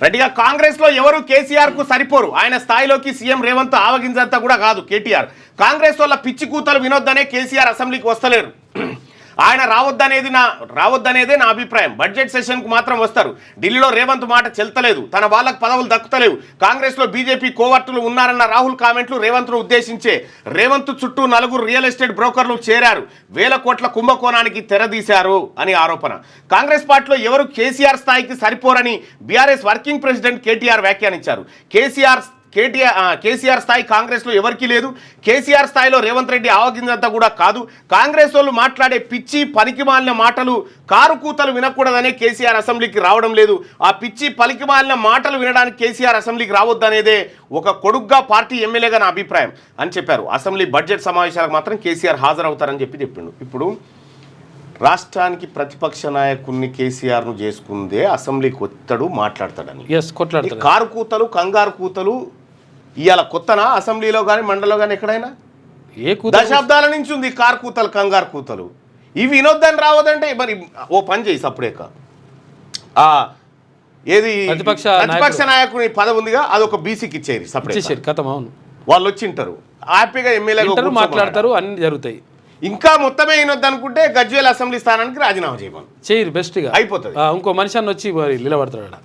రెడ్డిగా కాంగ్రెస్ లో ఎవరు కేసీఆర్ కు సరిపోరు. ఆయన స్థాయిలోకి సీఎం రేవంత్ ఆవగించంతా కూడా కాదు కేటీఆర్. కాంగ్రెస్ వల్ల పిచ్చి కూతలు వినొద్దనే కేసీఆర్ అసెంబ్లీకి వస్తలేరు. ఆయన రావద్దనేదే నా అభిప్రాయం. బడ్జెట్ సెషన్కు మాత్రం వస్తారు. ఢిల్లీలో రేవంత్ మాట చెల్తలేదు, తన వాళ్ళకు పదవులు దక్కుతలేవు. కాంగ్రెస్లో బీజేపీ కోవర్టులు ఉన్నారన్న రాహుల్ కామెంట్లు రేవంత్ను ఉద్దేశించే. రేవంత్ చుట్టూ 4 రియల్ ఎస్టేట్ బ్రోకర్లు చేరారు, 1000 కోట్ల కుంభకోణానికి తెరదీశారు అని ఆరోపణ. కాంగ్రెస్ పార్టీలో ఎవరు కేసీఆర్ స్థాయికి సరిపోరని బీఆర్ఎస్ వర్కింగ్ ప్రెసిడెంట్ కేటీఆర్ వ్యాఖ్యానించారు. కేసీఆర్ స్థాయి కాంగ్రెస్లో ఎవరికీ లేదు. కేసీఆర్ స్థాయిలో రేవంత్ రెడ్డి ఆవగిందంతా కూడా కాదు. కాంగ్రెస్ వాళ్ళు మాట్లాడే పిచ్చి పనికిమాలిన మాటలు, కారు కూతలు వినకూడదనే కేసీఆర్ అసెంబ్లీకి రావడం లేదు. ఆ పిచ్చి పలికిమాలిన మాటలు వినడానికి కేసీఆర్ అసెంబ్లీకి రావద్దనేదే ఒక కొడుగ్గా పార్టీ ఎమ్మెల్యేగా నా అభిప్రాయం అని చెప్పారు. అసెంబ్లీ బడ్జెట్ సమావేశాలకు మాత్రం కేసీఆర్ హాజరవుతారని చెప్పిండు. ఇప్పుడు రాష్ట్రానికి ప్రతిపక్ష నాయకుడిని కేసీఆర్ను చేసుకుందే అసెంబ్లీకి వస్తాడు, మాట్లాడతాడని. కారు కూతలు కంగారు కూతలు ఇవాళ కొత్తనా? అసెంబ్లీలో కానీ మండలిలో కానీ ఎక్కడైనా దశాబ్దాల నుంచి ఉంది కారు కూతలు కంగారు కూతలు. ఇవి వినొద్దని రావద్దంటే మరి ఓ పని చేసి అప్పుడేక ఏది ప్రతిపక్ష నాయకుని పదవి ఉందిగా అదొక బీసీకి ఇచ్చేది సపరేట్. వాళ్ళు వచ్చింటారు హ్యాపీగా ఎమ్మెల్యే మాట్లాడతారు, అన్ని జరుగుతాయి. ఇంకా మొత్తమే వినొద్దు అనుకుంటే గజ్వేల్ అసెంబ్లీ స్థానానికి రాజీనామా చేయమని చేయరు, బెస్ట్గా అయిపోతుంది. ఇంకో మనిషి అన్న వచ్చి నిలబడతాడు.